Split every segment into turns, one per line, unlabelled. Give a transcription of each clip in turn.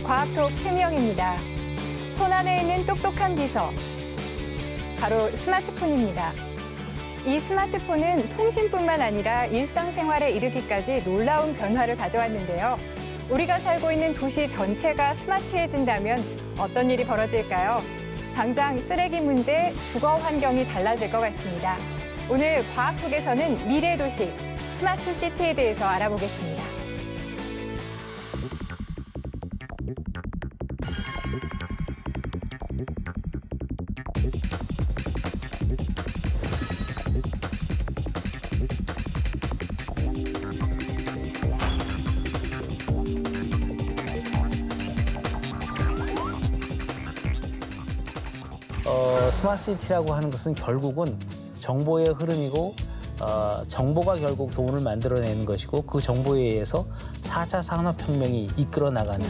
과학톡 최미영입니다. 손안에 있는 똑똑한 비서, 바로 스마트폰입니다. 이 스마트폰은 통신뿐만 아니라 일상생활에 이르기까지 놀라운 변화를 가져왔는데요. 우리가 살고 있는 도시 전체가 스마트해진다면 어떤 일이 벌어질까요? 당장 쓰레기 문제, 주거 환경이 달라질 것 같습니다. 오늘 과학톡에서는 미래 도시, 스마트 시티에 대해서 알아보겠습니다.
스마트시티라고 하는 것은 결국은 정보의 흐름이고 정보가 결국 돈을 만들어내는 것이고 그 정보에 의해서 4차 산업혁명이 이끌어 나가는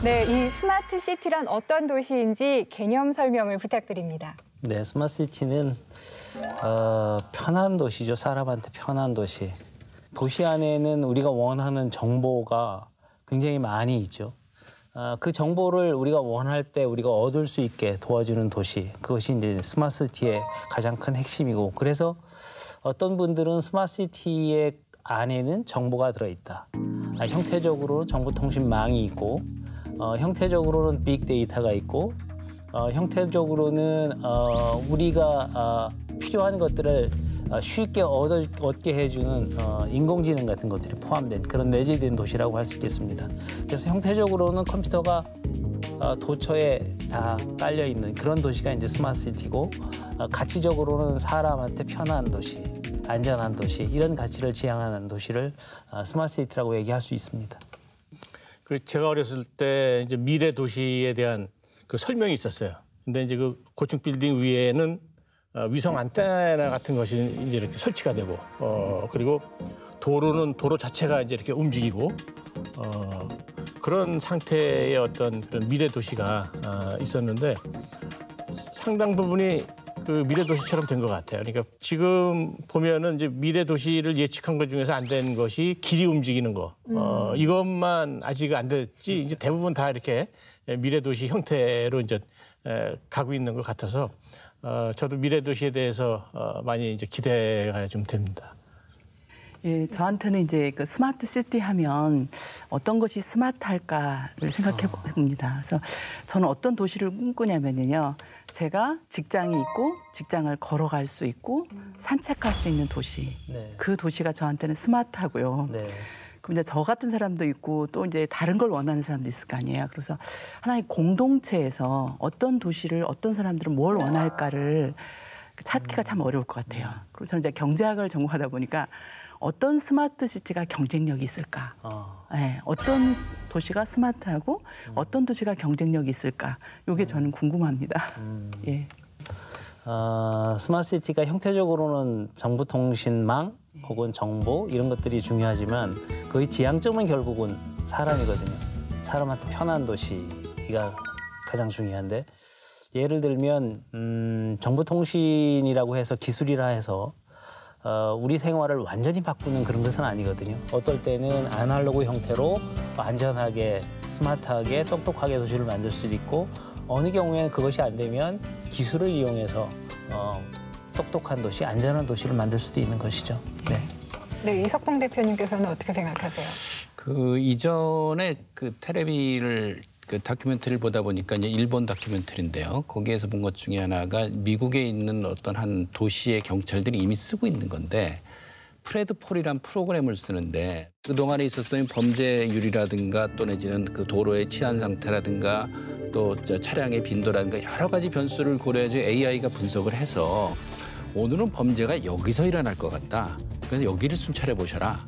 네, 이 스마트 시티란 어떤 도시인지 개념 설명을 부탁드립니다.
네, 스마트시티는 편한 도시죠. 사람한테 편한 도시. 도시 안에는 우리가 원하는 정보가 굉장히 많이 있죠. 그 정보를 우리가 원할 때 우리가 얻을 수 있게 도와주는 도시. 그것이 이제 스마트시티의 가장 큰 핵심이고, 그래서 어떤 분들은 스마트시티의 안에는 정보가 들어있다. 형태적으로 정보통신망이 있고, 형태적으로는 빅데이터가 있고, 형태적으로는 우리가 필요한 것들을 쉽게 얻게 해주는 인공지능 같은 것들이 포함된 그런 내재된 도시라고 할 수 있겠습니다. 그래서 형태적으로는 컴퓨터가 도처에 다 깔려 있는 그런 도시가 이제 스마트시티고, 가치적으로는 사람한테 편한 도시, 안전한 도시, 이런 가치를 지향하는 도시를 스마트시티라고 얘기할 수 있습니다.
제가 어렸을 때 이제 미래 도시에 대한 그 설명이 있었어요. 근데 이제 그 고층 빌딩 위에는 위성 안테나 같은 것이 이제 이렇게 설치가 되고, 그리고 도로는 도로 자체가 이제 이렇게 움직이고, 그런 상태의 어떤 그런 미래 도시가 있었는데 상당 부분이 그 미래 도시처럼 된 것 같아요. 그러니까 지금 보면은 이제 미래 도시를 예측한 것 중에서 안 된 것이 길이 움직이는 거. 이것만 아직 안 됐지, 이제 대부분 다 이렇게 미래 도시 형태로 이제 가고 있는 것 같아서 저도 미래 도시에 대해서 많이 이제 기대가 좀 됩니다.
예, 저한테는 이제 그 스마트 시티 하면 어떤 것이 스마트할까를 생각해 봅니다. 그래서 저는 어떤 도시를 꿈꾸냐면요. 제가 직장이 있고 직장을 걸어갈 수 있고 산책할 수 있는 도시.
네.
그 도시가 저한테는 스마트하고요.
네.
그럼 이제 저 같은 사람도 있고 또 이제 다른 걸 원하는 사람도 있을 거 아니에요. 그래서 하나의 공동체에서 어떤 도시를 어떤 사람들은 뭘 원할까를 찾기가 참 어려울 것 같아요. 그리고 저는 이제 경제학을 전공하다 보니까 어떤 스마트 시티가 경쟁력이 있을까? 네, 어떤 도시가 스마트하고 어떤 도시가 경쟁력이 있을까? 이게 저는 궁금합니다. 예.
스마트 시티가 형태적으로는 정보통신망 혹은 정보 이런 것들이 중요하지만 거의 지향점은 결국은 사람이거든요. 사람한테 편한 도시가 가장 중요한데, 예를 들면 정보통신이라고 해서 기술이라 해서 우리 생활을 완전히 바꾸는 그런 것은 아니거든요. 어떨 때는 아날로그 형태로 안전하게, 스마트하게, 똑똑하게 도시를 만들 수도 있고, 어느 경우에는 그것이 안 되면 기술을 이용해서 똑똑한 도시, 안전한 도시를 만들 수도 있는 것이죠. 네.
네, 이석봉 대표님께서는 어떻게 생각하세요?
그 이전에 그 텔레비를 그 다큐멘터리를 보다 보니까 이제 일본 다큐멘터리인데요. 거기에서 본 것 중에 하나가 미국에 있는 어떤 한 도시의 경찰들이 이미 쓰고 있는 건데, 프레드폴이란 프로그램을 쓰는데 그동안에 있었던 범죄율이라든가 또 내지는 그 도로의 치안 상태라든가 또 차량의 빈도라든가 여러 가지 변수를 고려해서 AI가 분석을 해서 오늘은 범죄가 여기서 일어날 것 같다. 그래서 여기를 순찰해 보셔라.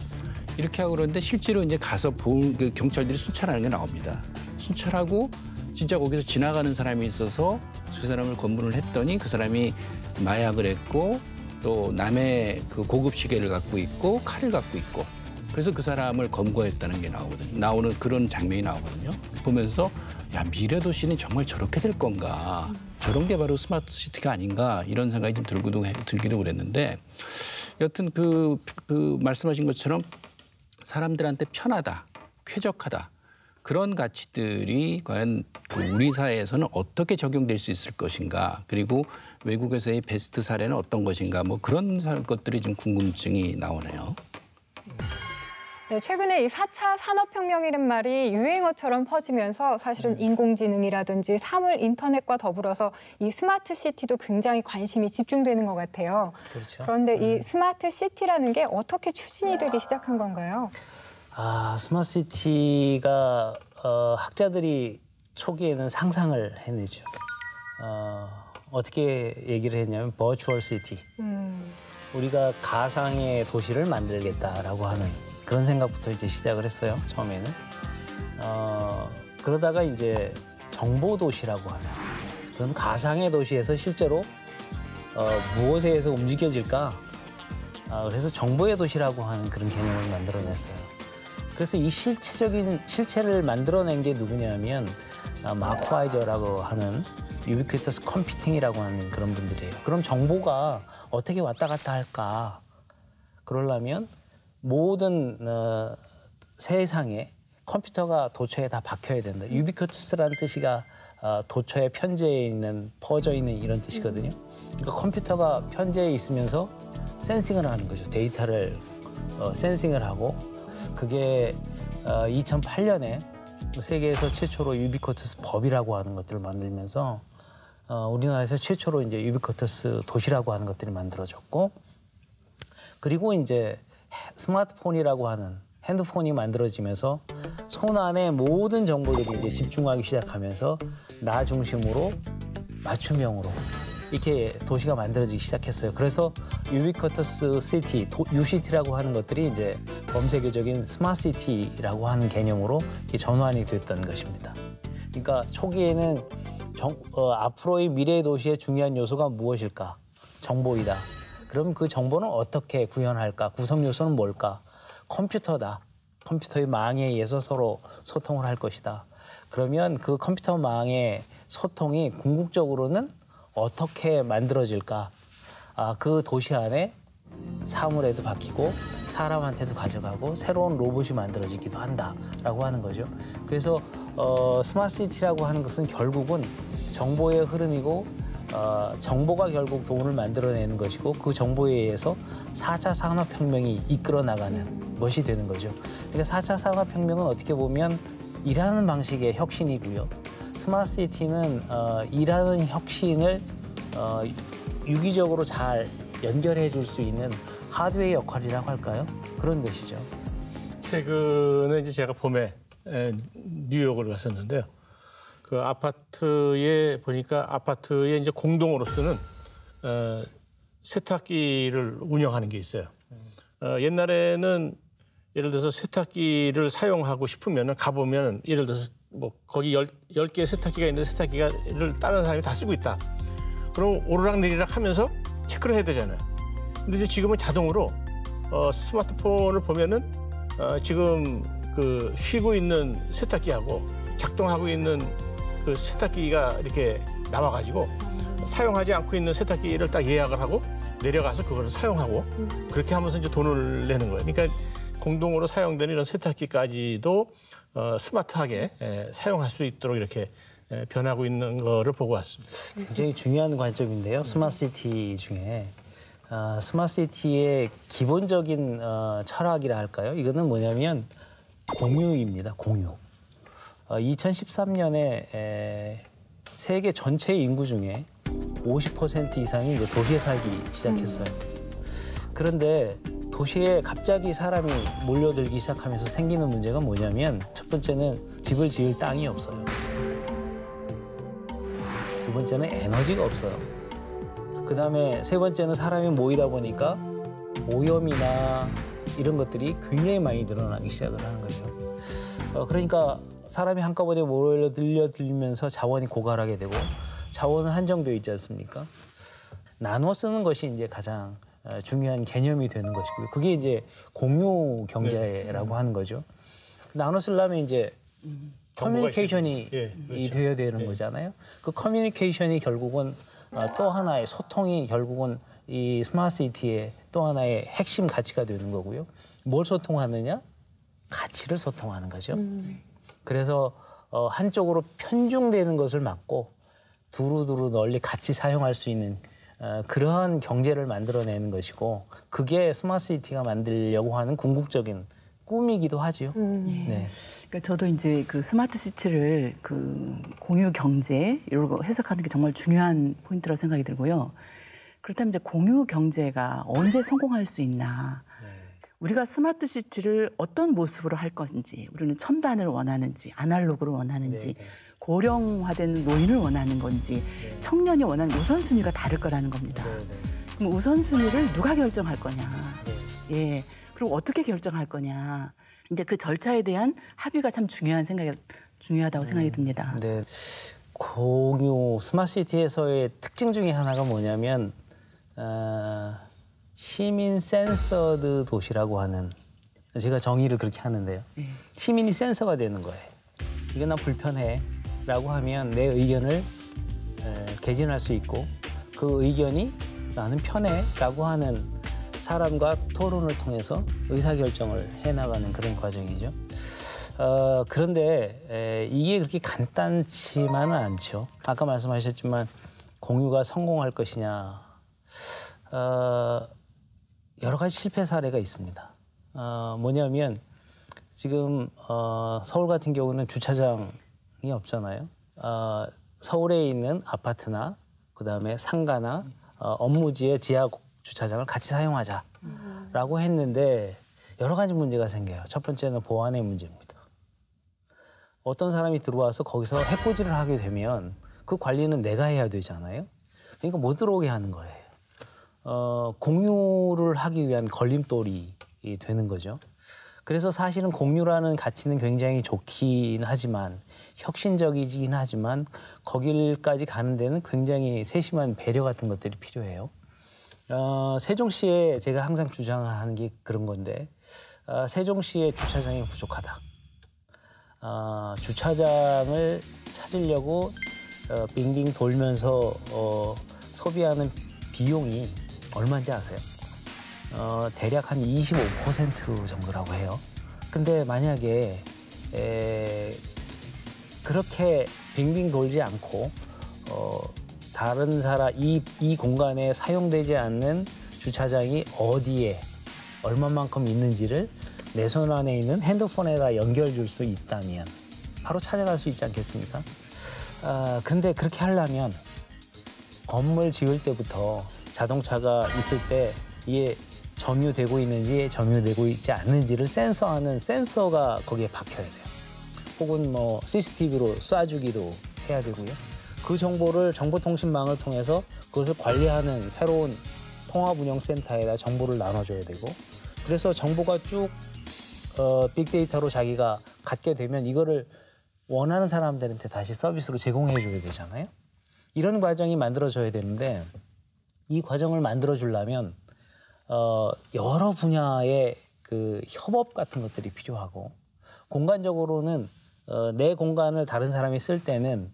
이렇게 하고 그러는데 실제로 이제 가서 그 경찰들이 순찰하는 게 나옵니다. 순찰하고 진짜 거기서 지나가는 사람이 있어서 그 사람을 검문을 했더니 그 사람이 마약을 했고 또 남의 그 고급 시계를 갖고 있고 칼을 갖고 있고 그래서 그 사람을 검거했다는 게 나오는 그런 장면이 나오거든요. 보면서 야, 미래 도시는 정말 저렇게 될 건가? 저런 게 바로 스마트 시티가 아닌가? 이런 생각이 좀 들기도 그랬는데 여튼 그 말씀하신 것처럼 사람들한테 편하다, 쾌적하다 그런 가치들이 과연 우리 사회에서는 어떻게 적용될 수 있을 것인가, 그리고 외국에서의 베스트 사례는 어떤 것인가, 뭐 그런 것들이 좀 궁금증이 나오네요.
네, 최근에 이 4차 산업혁명이라는 말이 유행어처럼 퍼지면서 사실은 인공지능이라든지 사물 인터넷과 더불어서 이 스마트 시티도 굉장히 관심이 집중되는 것 같아요.
그렇죠.
그런데 이 스마트 시티라는 게 어떻게 추진이 되기 시작한 건가요?
스마트 시티가 학자들이 초기에는 상상을 해내죠. 어떻게 얘기를 했냐면 버추얼 시티. 우리가 가상의 도시를 만들겠다라고 하는 그런 생각부터 이제 시작을 했어요. 처음에는. 그러다가 이제 정보 도시라고 하는 그런 가상의 도시에서 실제로 무엇에 의해서 움직여질까? 그래서 정보의 도시라고 하는 그런 개념을 만들어냈어요. 그래서 이 실체를 만들어낸 게 누구냐면 마크 와이저라고 하는 유비퀴터스 컴퓨팅이라고 하는 그런 분들이에요. 그럼 정보가 어떻게 왔다 갔다 할까? 그러려면 모든 세상에 컴퓨터가 도처에 다 박혀야 된다. 유비퀴터스라는 뜻이가 도처에 편재해 있는, 퍼져 있는 이런 뜻이거든요. 그러니까 컴퓨터가 편재해 있으면서 센싱을 하는 거죠. 데이터를 센싱을 하고, 그게 2008년에 세계에서 최초로 유비퀴터스 법이라고 하는 것들을 만들면서 우리나라에서 최초로 이제 유비퀴터스 도시라고 하는 것들이 만들어졌고, 그리고 이제 스마트폰이라고 하는 핸드폰이 만들어지면서 손 안에 모든 정보들이 이제 집중하기 시작하면서 나 중심으로 맞춤형으로 이렇게 도시가 만들어지기 시작했어요. 그래서 유비퀴터스 시티, UCT라고 하는 것들이 이제 범세계적인 스마트 시티라고 하는 개념으로 이렇게 전환이 됐던 것입니다. 그러니까 초기에는 앞으로의 미래 도시의 중요한 요소가 무엇일까? 정보이다. 그럼 그 정보는 어떻게 구현할까? 구성 요소는 뭘까? 컴퓨터다. 컴퓨터의 망에 의해서 서로 소통을 할 것이다. 그러면 그 컴퓨터 망의 소통이 궁극적으로는 어떻게 만들어질까? 그 도시 안에 사물에도 바뀌고 사람한테도 가져가고 새로운 로봇이 만들어지기도 한다라고 하는 거죠. 그래서 스마트 시티라고 하는 것은 결국은 정보의 흐름이고 정보가 결국 돈을 만들어내는 것이고 그 정보에 의해서 4차 산업혁명이 이끌어 나가는 것이 되는 거죠. 그러니까 4차 산업혁명은 어떻게 보면 일하는 방식의 혁신이고요. 스마트 시티는 일하는 혁신을 유기적으로 잘 연결해 줄 수 있는 하드웨어 역할이라고 할까요? 그런 것이죠.
최근에 이제 제가 봄에 뉴욕을 갔었는데요. 그 아파트에 보니까 아파트에 이제 공동으로 쓰는 세탁기를 운영하는 게 있어요. 옛날에는 예를 들어서 세탁기를 사용하고 싶으면 가보면 예를 들어서 뭐 거기 10개의 세탁기가 있는데 세탁기를 다른 사람이 다 쓰고 있다. 그럼 오르락내리락 하면서 체크를 해야 되잖아요. 근데 이제 지금은 자동으로 스마트폰을 보면은 지금 그 쉬고 있는 세탁기하고 작동하고 있는 그 세탁기가 이렇게 나와가지고 사용하지 않고 있는 세탁기를 딱 예약을 하고 내려가서 그걸 사용하고 그렇게 하면서 이제 돈을 내는 거예요. 그러니까 공동으로 사용되는 이런 세탁기까지도 스마트하게 사용할 수 있도록 이렇게 변하고 있는 거를 보고 왔습니다.
굉장히 중요한 관점인데요. 스마트 시티 중에 스마트 시티의 기본적인 철학이라 할까요? 이거는 뭐냐면 공유입니다. 공유. 2013년에 세계 전체 인구 중에 50% 이상이 이제 도시에 살기 시작했어요. 그런데 도시에 갑자기 사람이 몰려들기 시작하면서 생기는 문제가 뭐냐면 첫 번째는 집을 지을 땅이 없어요. 두 번째는 에너지가 없어요. 그다음에 세 번째는 사람이 모이다 보니까 오염이나 이런 것들이 굉장히 많이 늘어나기 시작을 하는 거죠. 그러니까 사람이 한꺼번에 몰려들면서 자원이 고갈하게 되고 자원은 한정되어 있지 않습니까? 나눠 쓰는 것이 이제 가장 중요한 개념이 되는 것이고요. 그게 이제 공유 경제라고 하는 거죠. 나눠 쓰려면 이제 커뮤니케이션이
그렇죠.
되어야 되는 거잖아요. 그 커뮤니케이션이 결국은 또 하나의 소통이 결국은 이 스마트 시티의 또 하나의 핵심 가치가 되는 거고요. 뭘 소통하느냐? 가치를 소통하는 거죠. 그래서 한쪽으로 편중되는 것을 막고 두루두루 널리 같이 사용할 수 있는 그러한 경제를 만들어내는 것이고 그게 스마트 시티가 만들려고 하는 궁극적인 꿈이기도 하죠. 네.
그러니까 저도 이제 그 스마트 시티를 그 공유 경제 이런 거 해석하는 게 정말 중요한 포인트라고 생각이 들고요. 그렇다면 이제 공유 경제가 언제 성공할 수 있나? 우리가 스마트 시티를 어떤 모습으로 할 건지, 우리는 첨단을 원하는지, 아날로그를 원하는지, 고령화된 노인을 원하는 건지, 청년이 원하는 우선순위가 다를 거라는 겁니다. 그럼 우선순위를 누가 결정할 거냐? 예. 그리고 어떻게 결정할 거냐? 이제 그 절차에 대한 합의가 참 중요하다고 생각이 듭니다.
네. 공유 스마트 시티에서의 특징 중에 하나가 뭐냐면 시민 센서드 도시라고 하는 제가 정의를 그렇게 하는데요. 시민이 센서가 되는 거예요. 이거 난 불편해라고 하면 내 의견을 개진할 수 있고 그 의견이 나는 편해라고 하는 사람과 토론을 통해서 의사결정을 해나가는 그런 과정이죠. 그런데 이게 그렇게 간단치만은 않죠. 아까 말씀하셨지만 공유가 성공할 것이냐. 여러 가지 실패 사례가 있습니다. 뭐냐면 지금 서울 같은 경우는 주차장이 없잖아요. 서울에 있는 아파트나 그다음에 상가나 업무지의 지하 주차장을 같이 사용하자라고 했는데 여러 가지 문제가 생겨요. 첫 번째는 보안의 문제입니다. 어떤 사람이 들어와서 거기서 해코지를 하게 되면 그 관리는 내가 해야 되잖아요. 그러니까 못 들어오게 하는 거예요. 공유를 하기 위한 걸림돌이 되는 거죠. 그래서 사실은 공유라는 가치는 굉장히 좋긴 하지만 혁신적이긴 하지만 거길까지 가는 데는 굉장히 세심한 배려 같은 것들이 필요해요. 세종시에 제가 항상 주장하는 게 그런 건데 세종시의 주차장이 부족하다. 주차장을 찾으려고 빙빙 돌면서 소비하는 비용이 얼마인지 아세요? 대략 한 25% 정도라고 해요. 근데 만약에 그렇게 빙빙 돌지 않고 다른 사람 이 공간에 사용되지 않는 주차장이 어디에 얼마만큼 있는지를 내 손 안에 있는 핸드폰에다 연결 줄 수 있다면 바로 찾아갈 수 있지 않겠습니까? 근데 그렇게 하려면 건물 지을 때부터 자동차가 있을 때 이게 점유되고 있는지 점유되고 있지 않는지를 센서하는 센서가 거기에 박혀야 돼요. 혹은 뭐 CCTV로 쏴주기도 해야 되고요. 그 정보를 정보통신망을 통해서 그것을 관리하는 새로운 통합운영센터에다 정보를 나눠줘야 되고 그래서 정보가 쭉 빅데이터로 자기가 갖게 되면 이거를 원하는 사람들한테 다시 서비스로 제공해줘야 되잖아요. 이런 과정이 만들어져야 되는데 이 과정을 만들어주려면 여러 분야의 그 협업 같은 것들이 필요하고 공간적으로는 내 공간을 다른 사람이 쓸 때는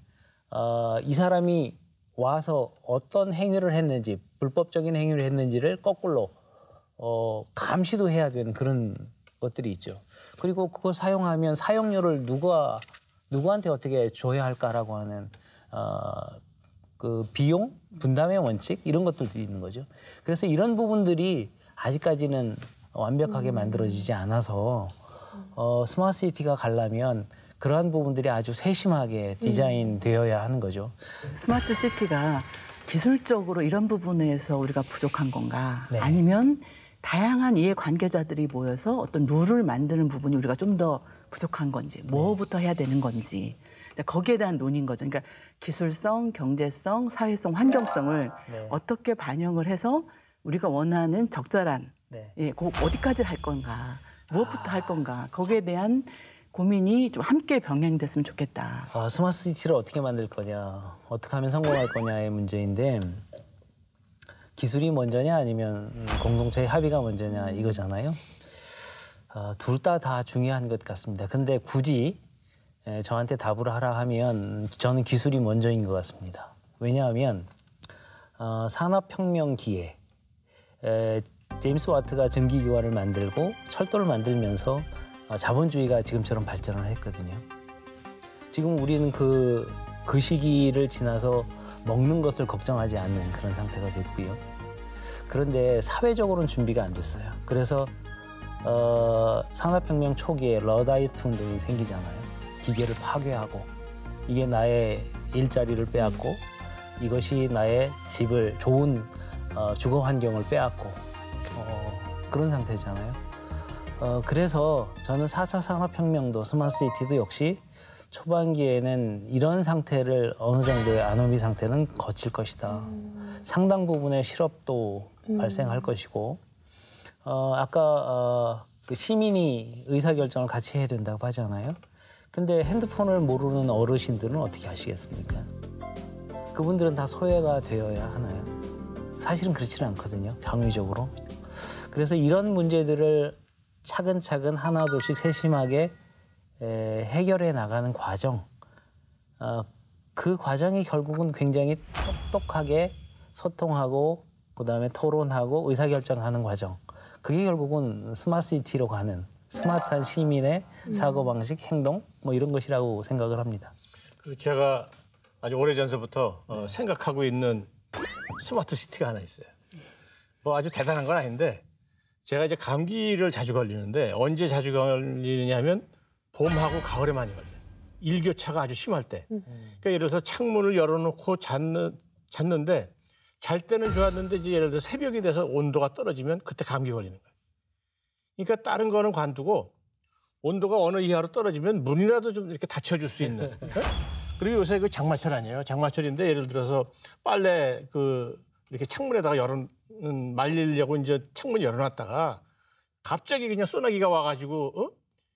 이 사람이 와서 어떤 행위를 했는지 불법적인 행위를 했는지를 거꾸로 감시도 해야 되는 그런 것들이 있죠. 그리고 그거 사용하면 사용료를 누구한테 어떻게 줘야 할까라고 하는 그 비용 분담의 원칙 이런 것들도 있는 거죠. 그래서 이런 부분들이 아직까지는 완벽하게 만들어지지 않아서 스마트 시티가 가려면 그러한 부분들이 아주 세심하게 디자인되어야 하는 거죠.
스마트 시티가 기술적으로 이런 부분에서 우리가 부족한 건가?
네.
아니면 다양한 이해관계자들이 모여서 어떤 룰을 만드는 부분이 우리가 좀 더 부족한 건지, 뭐부터 해야 되는 건지 거기에 대한 논의인 거죠. 그러니까 기술성, 경제성, 사회성, 환경성을 어떻게 반영을 해서 우리가 원하는 적절한 어디까지 할 건가, 무엇부터 할 건가 거기에 대한 고민이 좀 함께 병행됐으면 좋겠다.
스마트 시티를 어떻게 만들 거냐, 어떻게 하면 성공할 거냐의 문제인데 기술이 먼저냐 아니면 공동체의 합의가 먼저냐 이거잖아요. 둘 다 중요한 것 같습니다. 근데 굳이 저한테 답을 하라 하면 저는 기술이 먼저인 것 같습니다. 왜냐하면 산업혁명기에 제임스 와트가 전기기관을 만들고 철도를 만들면서 자본주의가 지금처럼 발전을 했거든요. 지금 우리는 그 시기를 지나서 먹는 것을 걱정하지 않는 그런 상태가 됐고요. 그런데 사회적으로는 준비가 안 됐어요. 그래서 산업혁명 초기에 러다이트 운동이 생기잖아요. 기계를 파괴하고 이게 나의 일자리를 빼앗고 이것이 나의 집을 좋은 주거 환경을 빼앗고 그런 상태잖아요. 그래서 저는 4차 산업혁명도 스마트시티도 역시 초반기에는 이런 상태를 어느 정도의 아노미 상태는 거칠 것이다. 상당 부분의 실업도 발생할 것이고 아까 그 시민이 의사결정을 같이 해야 된다고 하잖아요. 근데 핸드폰을 모르는 어르신들은 어떻게 하시겠습니까? 그분들은 다 소외가 되어야 하나요? 사실은 그렇지는 않거든요, 병의적으로. 그래서 이런 문제들을 차근차근 하나둘씩 세심하게 해결해 나가는 과정, 그 과정이 결국은 굉장히 똑똑하게 소통하고 그다음에 토론하고 의사결정하는 과정. 그게 결국은 스마트시티로 가는 스마트한 시민의 사고방식, 행동 뭐 이런 것이라고 생각을 합니다.
제가 아주 오래전서부터 생각하고 있는 스마트시티가 하나 있어요. 뭐 아주 대단한 건 아닌데 제가 이제 감기를 자주 걸리는데 언제 자주 걸리느냐 하면 봄하고 가을에 많이 걸려요. 일교차가 아주 심할 때. 그러니까 예를 들어서 창문을 열어놓고 잤는데 잘 때는 좋았는데 이제 예를 들어 새벽이 돼서 온도가 떨어지면 그때 감기 걸리는 거예요. 그러니까 다른 거는 관두고 온도가 어느 이하로 떨어지면 문이라도 좀 이렇게 닫혀줄 수 있는. 그리고 요새 그 장마철 아니에요. 장마철인데 예를 들어서 빨래 이렇게 창문에다가 말리려고 이제 창문 열어놨다가 갑자기 그냥 소나기가 와가지고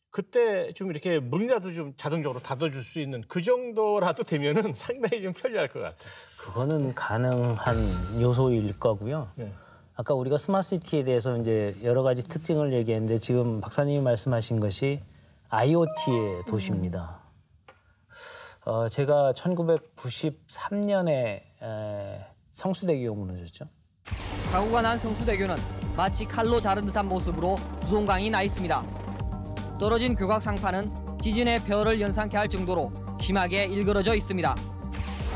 그때 좀 이렇게 문이라도 좀 자동적으로 닫아줄 수 있는 그 정도라도 되면은 상당히 좀 편리할 것 같아요.
그거는 가능한 요소일 거고요.
네.
아까 우리가 스마트시티에 대해서 이제 여러 가지 특징을 얘기했는데 지금 박사님이 말씀하신 것이 IoT의 도시입니다. 제가 1993년에 성수대교 무너졌죠.
사고가 난 성수대교는 마치 칼로 자른 듯한 모습으로 두동강이 나 있습니다. 떨어진 교각 상판은 지진의 벼를 연상케 할 정도로 심하게 일그러져 있습니다.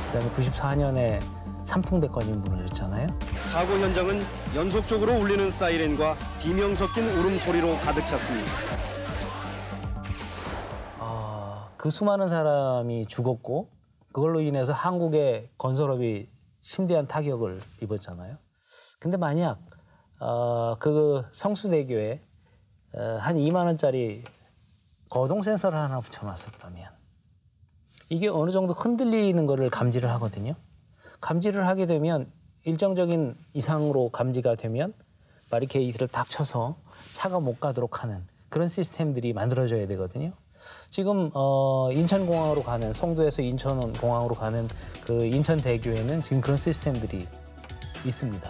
그다음에 94년에 삼풍백관이 무너졌잖아요.
사고 현장은 연속적으로 울리는 사이렌과 비명 섞인 울음소리로 가득 찼습니다.
그 수많은 사람이 죽었고 그걸로 인해서 한국의 건설업이 심대한 타격을 입었잖아요. 근데 만약 그 성수대교에 한 2만 원짜리 거동 센서를 하나 붙여놨었다면 이게 어느 정도 흔들리는 거를 감지를 하거든요. 감지를 하게 되면 일정적인 이상으로 감지가 되면 바리케이트를 딱 쳐서 차가 못 가도록 하는 그런 시스템들이 만들어져야 되거든요. 지금 인천공항으로 가는 송도에서 인천공항으로 가는 그 인천대교에는 지금 그런 시스템들이 있습니다.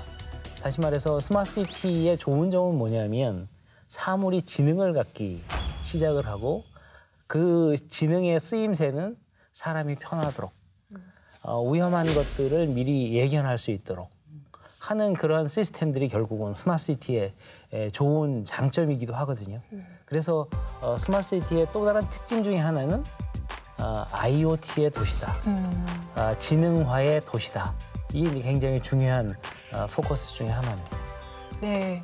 다시 말해서 스마트시티의 좋은 점은 뭐냐면 사물이 지능을 갖기 시작을 하고 그 지능의 쓰임새는 사람이 편하도록 위험한 것들을 미리 예견할 수 있도록 하는 그런 시스템들이 결국은 스마트시티의 좋은 장점이기도 하거든요. 그래서 스마트시티의 또 다른 특징 중에 하나는 IoT의 도시다. 지능화의 도시다. 이게 굉장히 중요한 포커스 중에 하나입니다.
네.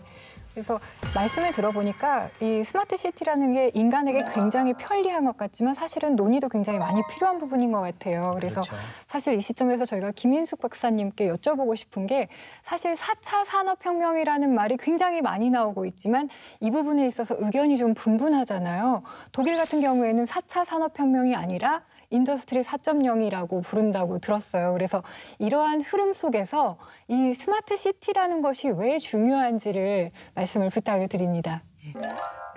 그래서 말씀을 들어보니까 이 스마트 시티라는 게 인간에게 굉장히 편리한 것 같지만 사실은 논의도 굉장히 많이 필요한 부분인 것 같아요. 그래서
그렇죠.
사실 이 시점에서 저희가 김인숙 박사님께 여쭤보고 싶은 게 사실 4차 산업혁명이라는 말이 굉장히 많이 나오고 있지만 이 부분에 있어서 의견이 좀 분분하잖아요. 독일 같은 경우에는 4차 산업혁명이 아니라 인더스트리 4.0이라고 부른다고 들었어요. 그래서 이러한 흐름 속에서 이 스마트 시티라는 것이 왜 중요한지를 말씀을 부탁을 드립니다.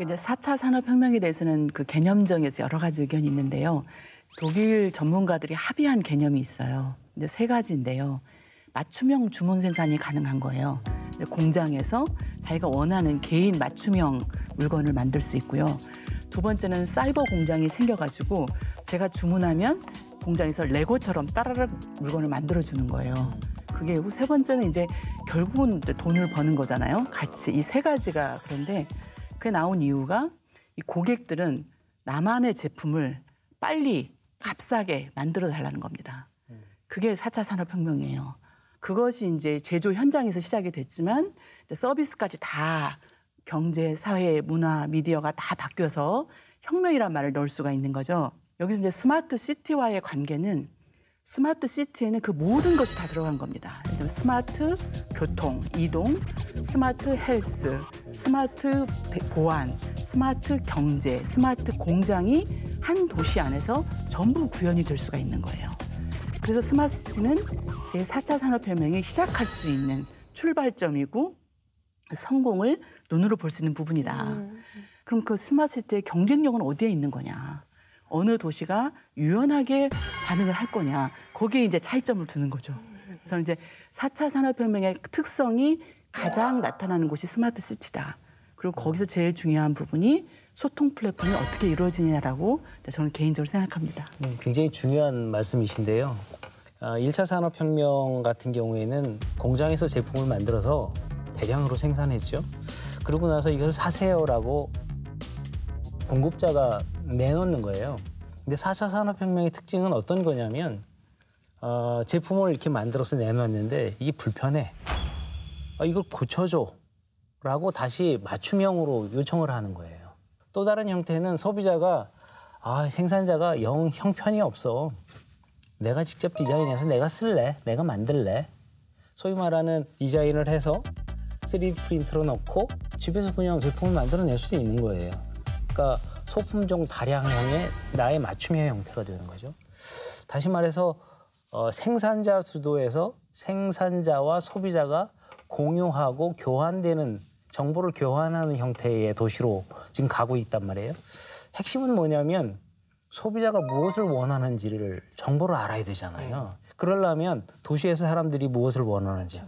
이제 4차 산업혁명에 대해서는 그 개념정에서 여러 가지 의견이 있는데요. 독일 전문가들이 합의한 개념이 있어요. 이제 세 가지인데요. 맞춤형 주문 생산이 가능한 거예요. 공장에서 자기가 원하는 개인 맞춤형 물건을 만들 수 있고요. 두 번째는 사이버 공장이 생겨가지고 제가 주문하면 공장에서 레고처럼 따라락 물건을 만들어주는 거예요. 그게 세 번째는 이제 결국은 돈을 버는 거잖아요. 같이 이 세 가지가 그런데 그게 나온 이유가 이 고객들은 나만의 제품을 빨리 값싸게 만들어 달라는 겁니다. 그게 4차 산업혁명이에요. 그것이 이제 제조 현장에서 시작이 됐지만 이제 서비스까지 다 경제, 사회, 문화, 미디어가 다 바뀌어서 혁명이란 말을 넣을 수가 있는 거죠. 여기서 이제 스마트 시티와의 관계는 스마트 시티에는 그 모든 것이 다 들어간 겁니다. 예를 들면 스마트 교통, 이동, 스마트 헬스, 스마트 보안, 스마트 경제, 스마트 공장이 한 도시 안에서 전부 구현이 될 수가 있는 거예요. 그래서 스마트 시티는 제4차 산업혁명이 시작할 수 있는 출발점이고 성공을 눈으로 볼 수 있는 부분이다. 그럼 그 스마트 시티의 경쟁력은 어디에 있는 거냐? 어느 도시가 유연하게 반응을 할 거냐? 거기에 이제 차이점을 두는 거죠. 그래서 이제 4차 산업혁명의 특성이 가장 나타나는 곳이 스마트 시티다. 그리고 거기서 제일 중요한 부분이 소통 플랫폼이 어떻게 이루어지느냐라고 저는 개인적으로 생각합니다.
굉장히 중요한 말씀이신데요. 1차 산업혁명 같은 경우에는 공장에서 제품을 만들어서 대량으로 생산했죠. 그러고 나서 이걸 사세요라고 공급자가 내놓는 거예요. 근데 4차 산업혁명의 특징은 어떤 거냐면 제품을 이렇게 만들어서 내놨는데 이게 불편해. 이걸 고쳐줘라고 다시 맞춤형으로 요청을 하는 거예요. 또 다른 형태는 소비자가 생산자가 영 형편이 없어. 내가 직접 디자인해서 내가 쓸래. 내가 만들래. 소위 말하는 디자인을 해서 3D 프린터로 넣고 집에서 그냥 제품을 만들어낼 수 있는 거예요. 그러니까 소품종 다량형의 나의 맞춤형 형태가 되는 거죠. 다시 말해서 생산자 주도에서 생산자와 소비자가 공유하고 교환되는 정보를 교환하는 형태의 도시로 지금 가고 있단 말이에요. 핵심은 뭐냐면 소비자가 무엇을 원하는지를 정보를 알아야 되잖아요. 그러려면 도시에서 사람들이 무엇을 원하는지,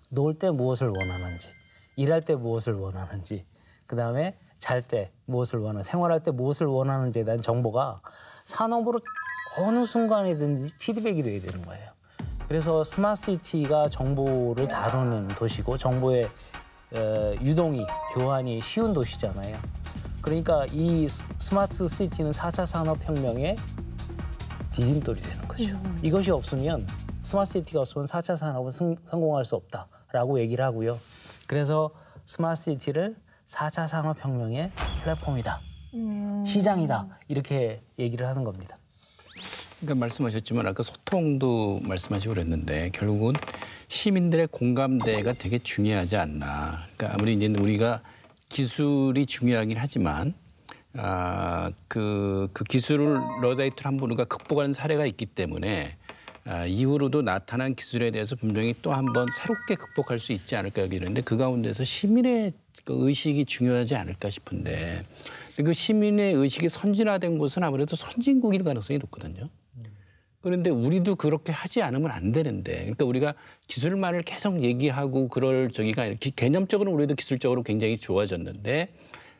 놀 때 무엇을 원하는지, 일할 때 무엇을 원하는지, 그다음에 잘 때 무엇을 원하는지, 생활할 때 무엇을 원하는지에 대한 정보가 산업으로 어느 순간이든지 피드백이 돼야 되는 거예요. 그래서 스마트시티가 정보를 다루는 도시고 정보의 유동이, 교환이 쉬운 도시잖아요. 그러니까 이 스마트 시티는 4차 산업혁명의 디딤돌이 되는 거죠. 이것이 없으면 스마트 시티가 없으면 4차 산업은 성공할 수 없다라고 얘기를 하고요. 그래서 스마트 시티를 4차 산업혁명의 플랫폼이다, 시장이다 이렇게 얘기를 하는 겁니다.
그러니까 말씀하셨지만 아까 소통도 말씀하시고 그랬는데 결국은 시민들의 공감대가 되게 중요하지 않나. 그러니까 아무리 이제 우리가 기술이 중요하긴 하지만 그 기술을 러다이트를 한번 우리가 극복하는 사례가 있기 때문에 이후로도 나타난 기술에 대해서 분명히 또 한 번 새롭게 극복할 수 있지 않을까 여기는데 그 가운데서 시민의 그 의식이 중요하지 않을까 싶은데 그 시민의 의식이 선진화된 곳은 아무래도 선진국일 가능성이 높거든요. 그런데 우리도 그렇게 하지 않으면 안 되는데, 그러니까 우리가 기술만을 계속 얘기하고 그럴 저기가 이렇게 개념적으로 우리도 기술적으로 굉장히 좋아졌는데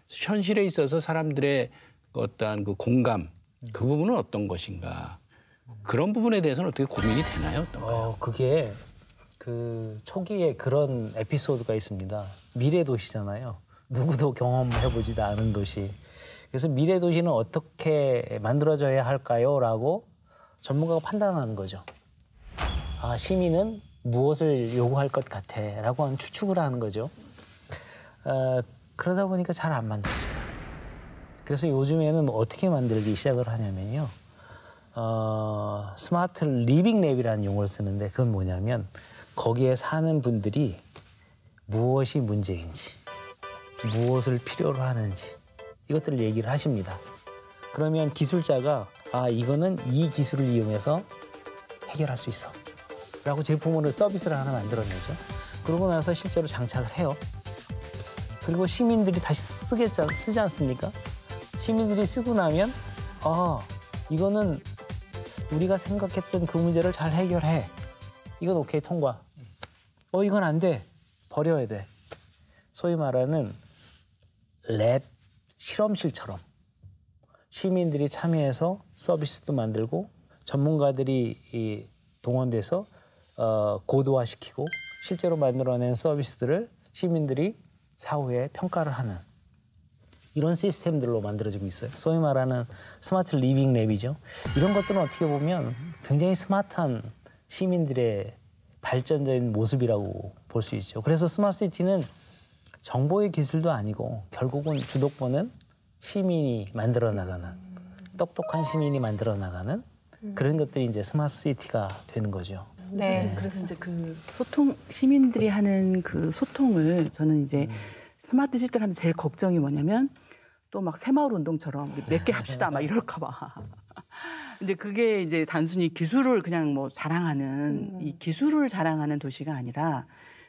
현실에 있어서 사람들의 어떠한 그 공감 그 부분은 어떤 것인가? 그런 부분에 대해서는 어떻게 고민이 되나요?
그게 그 초기에 그런 에피소드가 있습니다. 미래 도시잖아요. 누구도 경험해보지도 않은 도시. 그래서 미래 도시는 어떻게 만들어져야 할까요?라고 전문가가 판단하는 거죠. 시민은 무엇을 요구할 것 같아라고 하는 추측을 하는 거죠. 그러다 보니까 잘 안 만들어져요. 그래서 요즘에는 어떻게 만들기 시작을 하냐면요. 스마트 리빙 랩이라는 용어를 쓰는데 그건 뭐냐면 거기에 사는 분들이 무엇이 문제인지, 무엇을 필요로 하는지 이것들을 얘기를 하십니다. 그러면 기술자가 이거는 이 기술을 이용해서 해결할 수 있어 라고 제품으로 서비스를 하나 만들어내죠. 그러고 나서 실제로 장착을 해요. 그리고 시민들이 다시 쓰지 않습니까? 시민들이 쓰고 나면 이거는 우리가 생각했던 그 문제를 잘 해결해 이건 오케이 통과. 이건 안 돼. 버려야 돼. 소위 말하는 랩 실험실처럼 시민들이 참여해서 서비스도 만들고 전문가들이 동원돼서 고도화시키고 실제로 만들어낸 서비스들을 시민들이 사후에 평가를 하는 이런 시스템들로 만들어지고 있어요. 소위 말하는 스마트 리빙 랩이죠. 이런 것들은 어떻게 보면 굉장히 스마트한 시민들의 발전된 모습이라고 볼 수 있죠. 그래서 스마트 시티는 정보의 기술도 아니고 결국은 주도권은 시민이 만들어 나가는 똑똑한 시민이 만들어 나가는 그런 것들이 이제 스마트 시티가 되는 거죠.
네.
그래서 이제 그 소통 시민들이 하는 그 소통을 저는 이제 스마트 시티를 하면서 제일 걱정이 뭐냐면 또 막 새마을 운동처럼 몇 개 합시다 막 이럴까 봐. 근데 그게 이제 단순히 기술을 그냥 뭐 자랑하는 이 기술을 자랑하는 도시가 아니라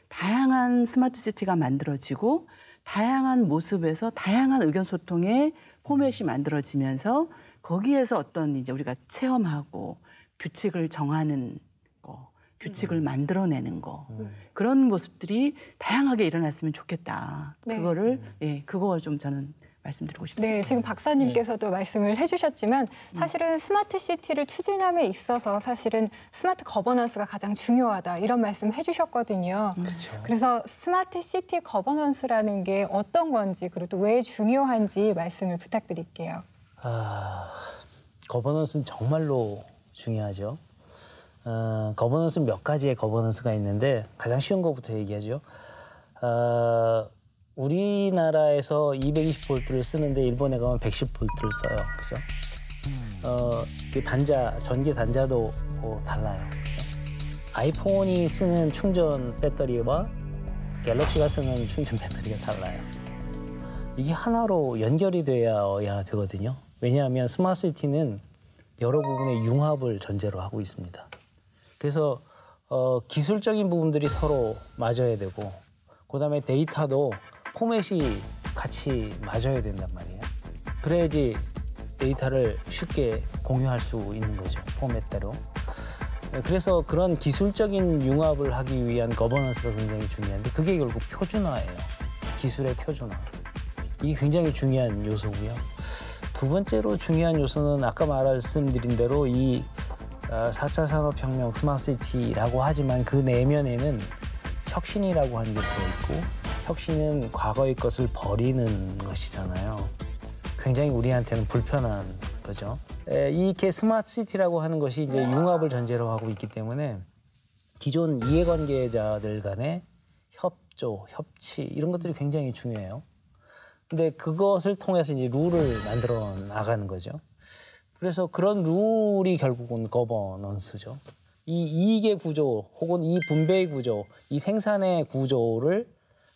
다양한 스마트 시티가 만들어지고 다양한 모습에서 다양한 의견 소통의 포맷이 만들어지면서 거기에서 어떤 이제 우리가 체험하고 규칙을 정하는 거, 규칙을 만들어내는 거 그런 모습들이 다양하게 일어났으면 좋겠다.
네.
그거를 그거 좀 저는 말씀드리고 싶습니다.
네, 지금 박사님께서도 말씀을 해주셨지만 사실은 스마트 시티를 추진함에 있어서 사실은 스마트 거버넌스가 가장 중요하다 이런 말씀 해주셨거든요.
그렇죠.
그래서 스마트 시티 거버넌스라는 게 어떤 건지 그리고 또 왜 중요한지 말씀을 부탁드릴게요.
거버넌스는 정말로 중요하죠. 거버넌스는 몇 가지의 거버넌스가 있는데 가장 쉬운 것부터 얘기하죠. 우리나라에서 220V를 쓰는데 일본에 가면 110V를 써요. 그죠? 그 전기 단자도 달라요. 그죠? 아이폰이 쓰는 충전 배터리와 갤럭시가 쓰는 충전 배터리가 달라요. 이게 하나로 연결이 돼야 되거든요. 왜냐하면 스마트 시티는 여러 부분의 융합을 전제로 하고 있습니다. 그래서 기술적인 부분들이 서로 맞아야 되고 그다음에 데이터도 포맷이 같이 맞아야 된단 말이에요. 그래야지 데이터를 쉽게 공유할 수 있는 거죠. 포맷대로. 그래서 그런 기술적인 융합을 하기 위한 거버넌스가 굉장히 중요한데 그게 결국 표준화예요. 기술의 표준화. 이게 굉장히 중요한 요소고요. 두 번째로 중요한 요소는 아까 말씀드린 대로 이 4차 산업혁명 스마트시티라고 하지만 그 내면에는 혁신이라고 하는 게 들어있고 혁신은 과거의 것을 버리는 것이잖아요. 굉장히 우리한테는 불편한 거죠. 이렇게 스마트 시티라고 하는 것이 이제 융합을 전제로 하고 있기 때문에 기존 이해관계자들 간의 협조, 협치 이런 것들이 굉장히 중요해요. 근데 그것을 통해서 이제 룰을 만들어 나가는 거죠. 그래서 그런 룰이 결국은 거버넌스죠. 이 이익의 구조 혹은 이 분배의 구조, 이 생산의 구조를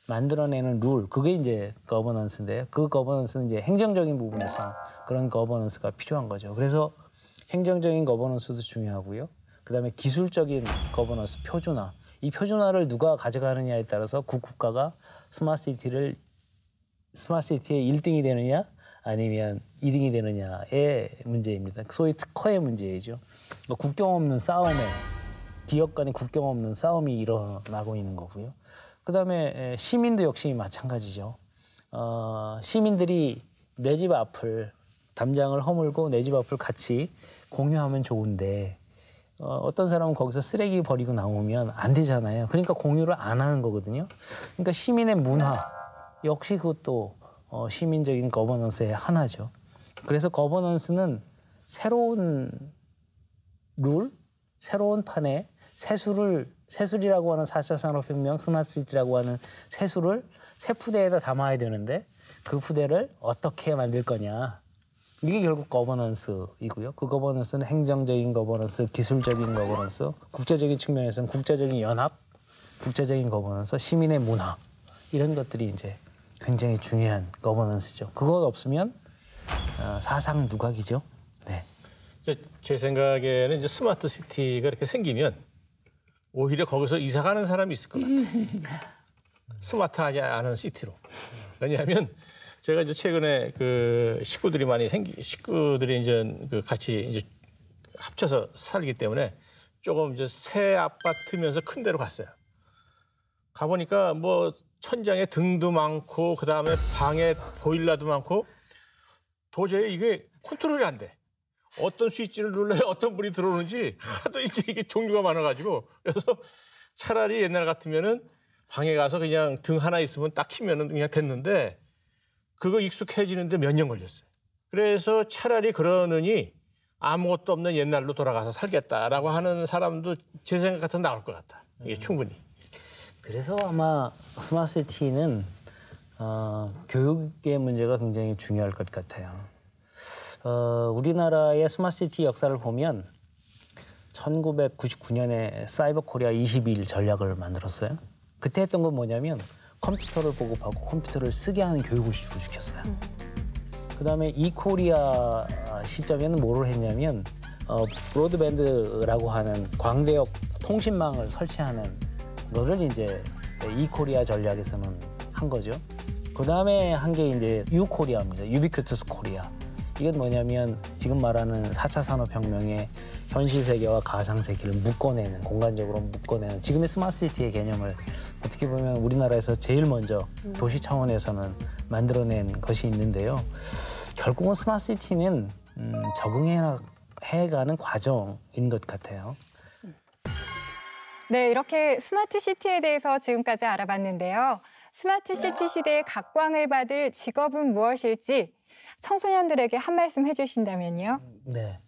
만들어내는 룰, 그게 이제 거버넌스인데요. 그 거버넌스는 이제 행정적인 부분에서 그런 거버넌스가 필요한 거죠. 그래서 행정적인 거버넌스도 중요하고요. 그다음에 기술적인 거버넌스, 표준화. 이 표준화를 누가 가져가느냐에 따라서 그 국가가 스마트 시티의 1등이 되느냐 아니면 2등이 되느냐의 문제입니다. 소위 특허의 문제이죠. 국경 없는 싸움에, 기업 간의 국경 없는 싸움이 일어나고 있는 거고요. 그다음에 시민도 역시 마찬가지죠. 시민들이 내 집 앞을 담장을 허물고 내 집 앞을 같이 공유하면 좋은데 어떤 사람은 거기서 쓰레기 버리고 나오면 안 되잖아요. 그러니까 공유를 안 하는 거거든요. 그러니까 시민의 문화 역시 그것도 시민적인 거버넌스의 하나죠. 그래서 거버넌스는 새로운 룰, 새로운 판에 새술이라고 하는 4차 산업혁명, 스마트시티라고 하는 새술을 새 푸대에다 담아야 되는데 그 푸대를 어떻게 만들 거냐. 이게 결국 거버넌스이고요. 그 거버넌스는 행정적인 거버넌스, 기술적인 거버넌스, 국제적인 측면에서는 국제적인 연합, 국제적인 거버넌스, 시민의 문화 이런 것들이 이제 굉장히 중요한 거버넌스죠. 그것 없으면 사상 누각이죠. 네.
제 생각에는 이제 스마트 시티가 이렇게 생기면 오히려 거기서 이사 가는 사람이 있을 것 같아요. 스마트하지 않은 시티로. 왜냐하면 제가 이제 최근에 그 식구들이 이제 같이 이제 합쳐서 살기 때문에 조금 이제 새 아파트면서 큰 데로 갔어요. 가보니까 뭐 천장에 등도 많고 그다음에 방에 보일러도 많고 도저히 이게 컨트롤이 안 돼. 어떤 스위치를 눌러야 어떤 불이 들어오는지 하도 이제 이게 종류가 많아가지고 그래서 차라리 옛날 같으면은 방에 가서 그냥 등 하나 있으면 딱 키면은 그냥 됐는데 그거 익숙해지는데 몇 년 걸렸어요. 그래서 차라리 그러느니 아무것도 없는 옛날로 돌아가서 살겠다라고 하는 사람도 제 생각 같은 나올 것 같다. 이게 충분히.
그래서 아마 스마트시티는 교육의 문제가 굉장히 중요할 것 같아요. 우리나라의 스마트시티 역사를 보면 1999년에 사이버 코리아 22일 전략을 만들었어요. 그때 했던 건 뭐냐면 컴퓨터를 보급하고 컴퓨터를 쓰게 하는 교육을 시켰어요. 그다음에 이코리아 시점에는 뭐를 했냐면 브로드밴드라고 하는 광대역 통신망을 설치하는 거를 이제 이코리아 전략에서는 한 거죠. 그다음에 한 게 이제 유코리아입니다. 유비큐터스 코리아. 이건 뭐냐면 지금 말하는 4차 산업혁명의 현실 세계와 가상 세계를 묶어내는, 공간적으로 묶어내는 지금의 스마트시티의 개념을 어떻게 보면 우리나라에서 제일 먼저 도시 차원에서는 만들어낸 것이 있는데요. 결국은 스마트시티는 적응해가는 과정인 것 같아요.
네, 이렇게 스마트 시티에 대해서 지금까지 알아봤는데요. 스마트 시티 시대의 각광을 받을 직업은 무엇일지 청소년들에게 한 말씀 해주신다면요.
네.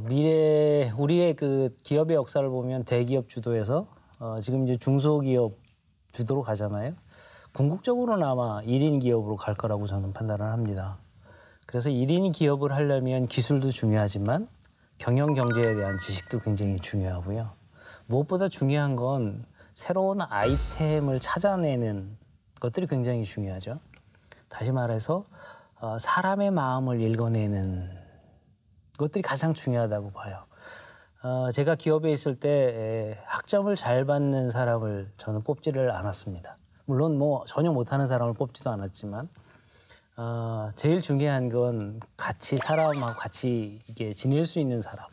미래 우리의 그 기업의 역사를 보면 대기업 주도에서 지금 이제 중소기업 주도로 가잖아요. 궁극적으로는 아마 1인 기업으로 갈 거라고 저는 판단을 합니다. 그래서 1인 기업을 하려면 기술도 중요하지만 경영 경제에 대한 지식도 굉장히 중요하고요. 무엇보다 중요한 건 새로운 아이템을 찾아내는 것들이 굉장히 중요하죠. 다시 말해서 사람의 마음을 읽어내는 것들이 가장 중요하다고 봐요. 제가 기업에 있을 때 학점을 잘 받는 사람을 저는 뽑지를 않았습니다. 물론 뭐 전혀 못하는 사람을 뽑지도 않았지만 제일 중요한 건 같이 사람하고 같이 이게 지낼 수 있는 사람,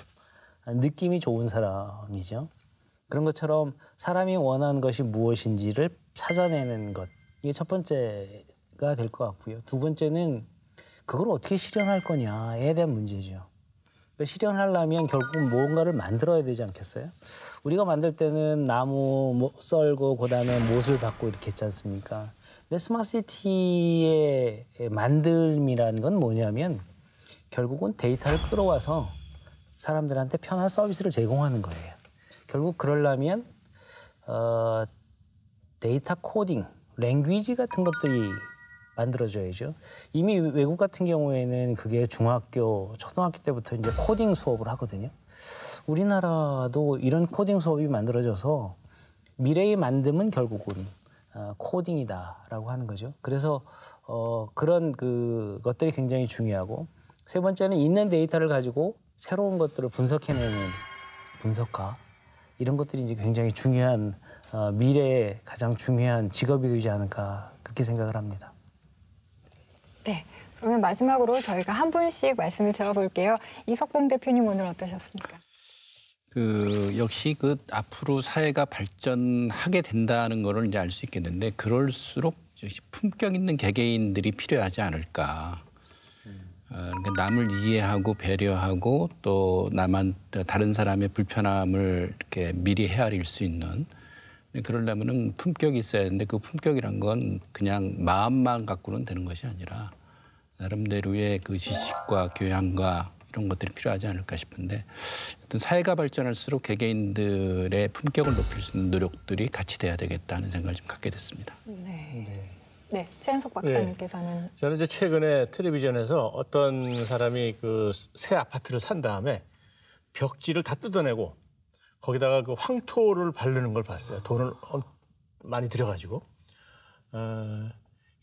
느낌이 좋은 사람이죠. 그런 것처럼 사람이 원하는 것이 무엇인지를 찾아내는 것, 이게 첫 번째가 될 것 같고요. 두 번째는 그걸 어떻게 실현할 거냐에 대한 문제죠. 그러니까 실현하려면 결국은 무언가를 만들어야 되지 않겠어요? 우리가 만들 때는 나무 썰고 그다음에 못을 받고 이렇게 했지 않습니까? 근데 스마트시티의 만듦이라는 건 뭐냐면 결국은 데이터를 끌어와서 사람들한테 편한 서비스를 제공하는 거예요. 결국 그러려면 데이터 코딩, 랭귀지 같은 것들이 만들어져야죠. 이미 외국 같은 경우에는 그게 중학교, 초등학교 때부터 이제 코딩 수업을 하거든요. 우리나라도 이런 코딩 수업이 만들어져서 미래의 만듦은 결국은 코딩이다라고 하는 거죠. 그래서 그런 것들이 굉장히 중요하고 세 번째는 있는 데이터를 가지고 새로운 것들을 분석해내는 분석가 이런 것들이 이제 굉장히 중요한 미래의 가장 중요한 직업이 되지 않을까 그렇게 생각을 합니다.
네, 그러면 마지막으로 저희가 한 분씩 말씀을 들어볼게요. 이석봉 대표님 오늘 어떠셨습니까?
역시 앞으로 사회가 발전하게 된다는 거를 이제 알 수 있겠는데 그럴수록 품격 있는 개개인들이 필요하지 않을까. 그러니까 남을 이해하고 배려하고 또 다른 사람의 불편함을 이렇게 미리 헤아릴 수 있는 그러려면은 품격이 있어야 하는데 그 품격이란 건 그냥 마음만 갖고는 되는 것이 아니라 나름대로의 그 지식과 교양과 이런 것들이 필요하지 않을까 싶은데 어떤 사회가 발전할수록 개개인들의 품격을 높일 수 있는 노력들이 같이 돼야 되겠다는 생각을 좀 갖게 됐습니다.
네, 최현석 박사님께서는.
네. 저는 이제 최근에 텔레비전에서 어떤 사람이 새 아파트를 산 다음에 벽지를 다 뜯어내고 거기다가 황토를 바르는 걸 봤어요. 돈을 많이 들여가지고.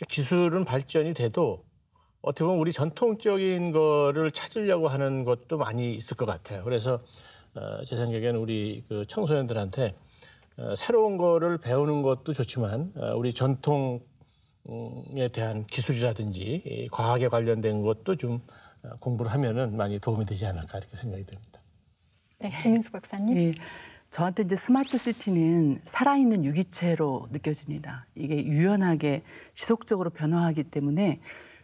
기술은 발전이 돼도 어떻게 보면 우리 전통적인 거를 찾으려고 하는 것도 많이 있을 것 같아요. 그래서 제 생각에는 우리 청소년들한테 새로운 거를 배우는 것도 좋지만 우리 전통에 대한 기술이라든지 과학에 관련된 것도 좀 공부를 하면은 많이 도움이 되지 않을까 이렇게 생각이 듭니다.
네, 김인수 박사님.
네, 저한테 이제 스마트 시티는 살아있는 유기체로 느껴집니다. 이게 유연하게 지속적으로 변화하기 때문에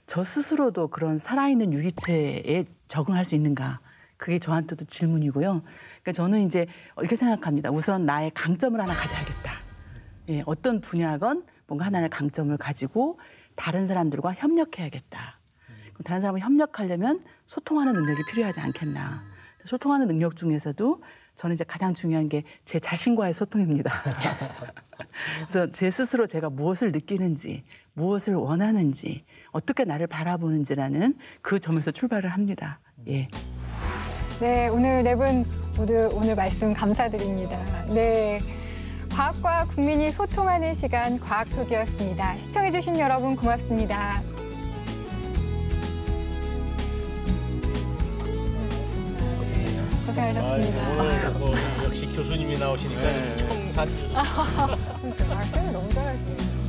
저 스스로도 그런 살아있는 유기체에 적응할 수 있는가? 그게 저한테도 질문이고요. 그러니까 저는 이제 이렇게 생각합니다. 우선 나의 강점을 하나 가져야겠다. 예, 어떤 분야건 뭔가 하나의 강점을 가지고 다른 사람들과 협력해야겠다. 그럼 다른 사람과 협력하려면 소통하는 능력이 필요하지 않겠나. 소통하는 능력 중에서도 저는 이제 가장 중요한 게 제 자신과의 소통입니다. 그래서 제 스스로 제가 무엇을 느끼는지, 무엇을 원하는지, 어떻게 나를 바라보는지라는 그 점에서 출발을 합니다. 예.
네, 오늘 네 분 모두 오늘 말씀 감사드립니다. 네, 과학과 국민이 소통하는 시간 과학톡이었습니다. 시청해주신 여러분 고맙습니다. 고생하셨습니다.
오늘 뭐 역시 교수님이 나오시니까 청산.
말씀을 너무 잘하시네요.